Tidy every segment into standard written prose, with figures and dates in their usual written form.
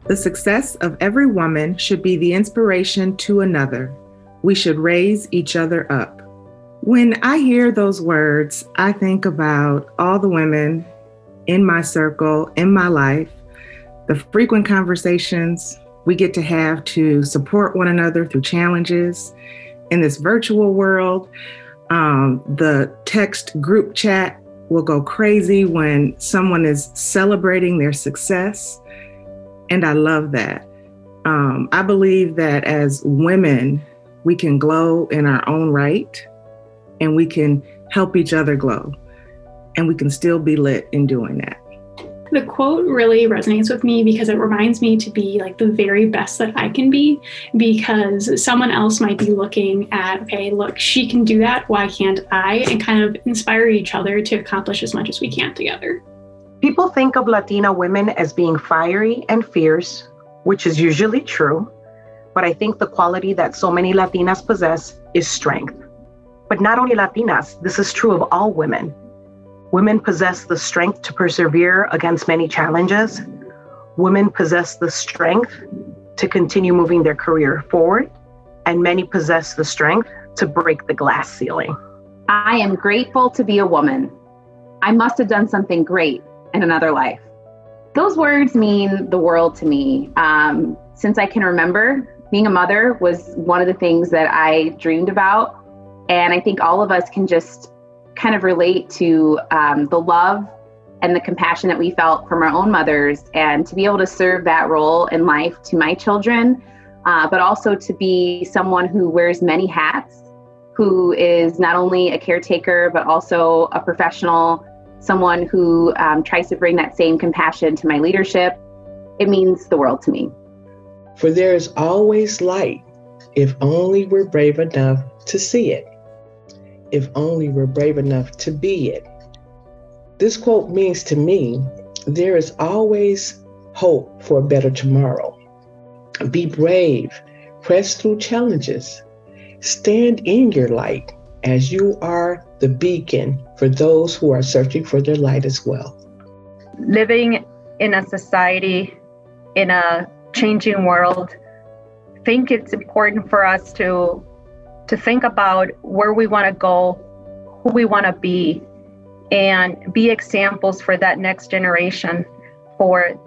The success of every woman should be the inspiration to another. We should raise each other up. When I hear those words, I think about all the women in my circle, in my life, the frequent conversations we get to have to support one another through challenges in this virtual world. The text group chat will go crazy when someone is celebrating their success. And I love that. I believe that as women, we can glow in our own right, and we can help each other glow, and we can still be lit in doing that. The quote really resonates with me because it reminds me to be like the very best that I can be, because someone else might be looking at, okay, look, she can do that, why can't I? And kind of inspire each other to accomplish as much as we can together. People think of Latina women as being fiery and fierce, which is usually true, but I think the quality that so many Latinas possess is strength. But not only Latinas, this is true of all women. Women possess the strength to persevere against many challenges. Women possess the strength to continue moving their career forward, and many possess the strength to break the glass ceiling. I am grateful to be a woman. I must have done something great in another life. Those words mean the world to me. Since I can remember, being a mother was one of the things that I dreamed about. And I think all of us can just kind of relate to the love and the compassion that we felt from our own mothers, and to be able to serve that role in life to my children, but also to be someone who wears many hats, who is not only a caretaker, but also a professional, someone who tries to bring that same compassion to my leadership. It means the world to me. For there is always light, if only we're brave enough to see it. If only we're brave enough to be it. This quote means to me, there is always hope for a better tomorrow. Be brave, press through challenges, stand in your light, as you are the beacon for those who are searching for their light as well. Living in a society, in a changing world, I think it's important for us to think about where we want to go, who we want to be, and be examples for that next generation, for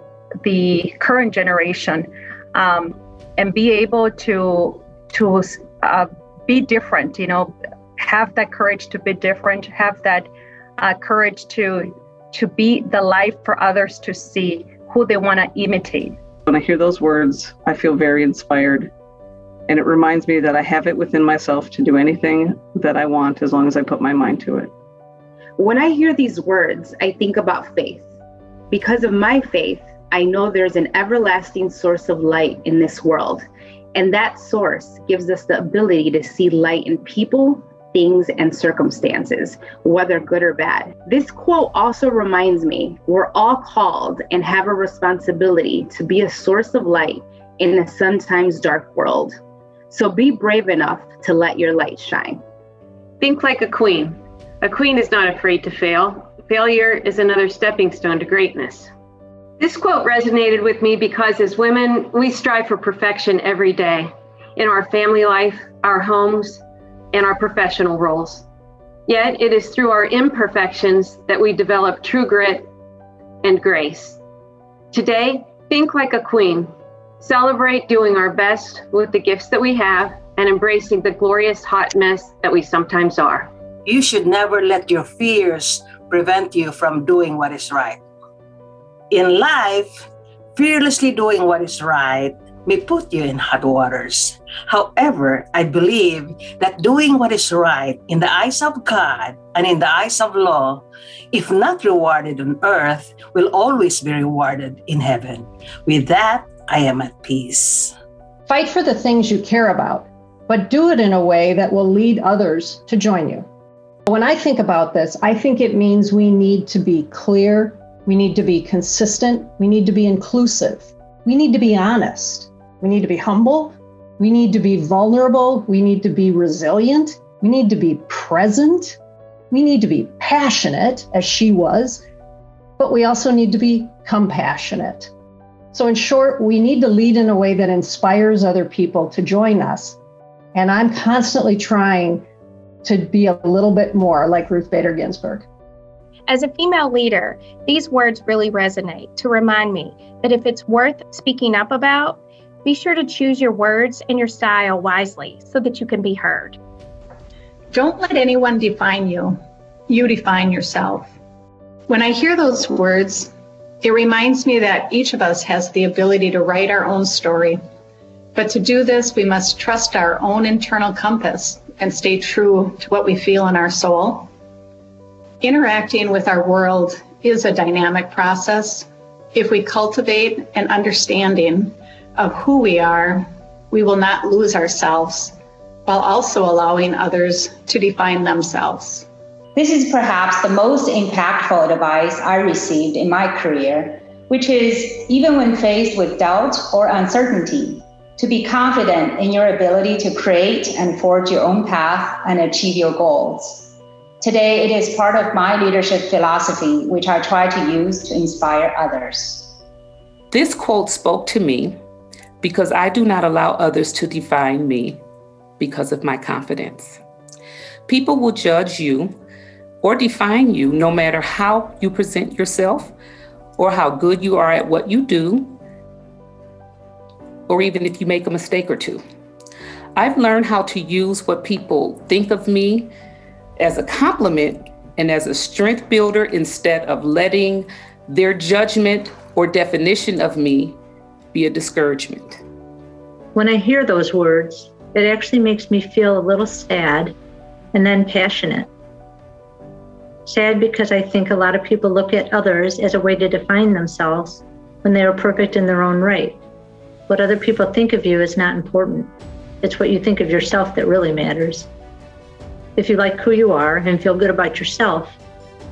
the current generation, and be able to be different, have that courage to be different, have that courage to be the light for others to see, who they want to imitate. When I hear those words, I feel very inspired. And it reminds me that I have it within myself to do anything that I want as long as I put my mind to it. When I hear these words, I think about faith. Because of my faith, I know there's an everlasting source of light in this world. And that source gives us the ability to see light in people, things, and circumstances, whether good or bad. This quote also reminds me we're all called and have a responsibility to be a source of light in a sometimes dark world. So be brave enough to let your light shine. Think like a queen. A queen is not afraid to fail. Failure is another stepping stone to greatness. This quote resonated with me because as women, we strive for perfection every day in our family life, our homes, and our professional roles. Yet it is through our imperfections that we develop true grit and grace. Today, think like a queen. Celebrate doing our best with the gifts that we have and embracing the glorious hot mess that we sometimes are. You should never let your fears prevent you from doing what is right. In life, fearlessly doing what is right may put you in hot waters. However, I believe that doing what is right in the eyes of God and in the eyes of law, if not rewarded on earth, will always be rewarded in heaven. With that, I am at peace. Fight for the things you care about, but do it in a way that will lead others to join you. When I think about this, I think it means we need to be clear, we need to be consistent, we need to be inclusive, we need to be honest, we need to be humble, we need to be vulnerable, we need to be resilient, we need to be present, we need to be passionate, as she was, but we also need to be compassionate. So in short, we need to lead in a way that inspires other people to join us. And I'm constantly trying to be a little bit more like Ruth Bader Ginsburg. As a female leader, these words really resonate to remind me that if it's worth speaking up about, be sure to choose your words and your style wisely so that you can be heard. Don't let anyone define you. You define yourself. When I hear those words, it reminds me that each of us has the ability to write our own story. But to do this, we must trust our own internal compass and stay true to what we feel in our soul. Interacting with our world is a dynamic process. If we cultivate an understanding of who we are, we will not lose ourselves while also allowing others to define themselves. This is perhaps the most impactful advice I received in my career, which is even when faced with doubt or uncertainty, to be confident in your ability to create and forge your own path and achieve your goals. Today, it is part of my leadership philosophy, which I try to use to inspire others. This quote spoke to me because I do not allow others to define me because of my confidence. People will judge you or define you no matter how you present yourself or how good you are at what you do, or even if you make a mistake or two. I've learned how to use what people think of me as a compliment and as a strength builder instead of letting their judgment or definition of me be a discouragement. When I hear those words, it actually makes me feel a little sad and then passionate. Sad because I think a lot of people look at others as a way to define themselves when they are perfect in their own right. What other people think of you is not important. It's what you think of yourself that really matters. If you like who you are and feel good about yourself,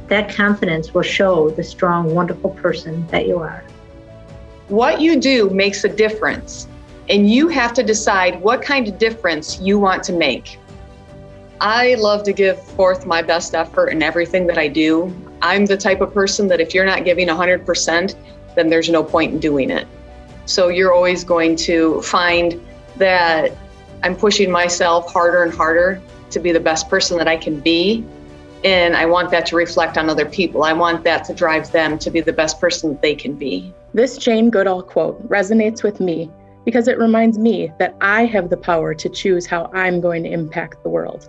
that confidence will show the strong, wonderful person that you are. What you do makes a difference, and you have to decide what kind of difference you want to make. I love to give forth my best effort in everything that I do. I'm the type of person that if you're not giving 100%, then there's no point in doing it. So you're always going to find that I'm pushing myself harder and harder to be the best person that I can be. And I want that to reflect on other people. I want that to drive them to be the best person that they can be. This Jane Goodall quote resonates with me because it reminds me that I have the power to choose how I'm going to impact the world.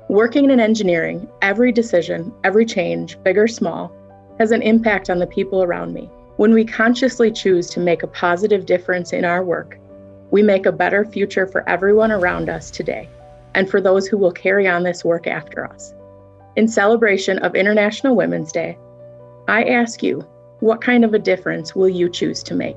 Working in engineering, every decision, every change, big or small, has an impact on the people around me. When we consciously choose to make a positive difference in our work, we make a better future for everyone around us today and for those who will carry on this work after us. In celebration of International Women's Day, I ask you, what kind of a difference will you choose to make?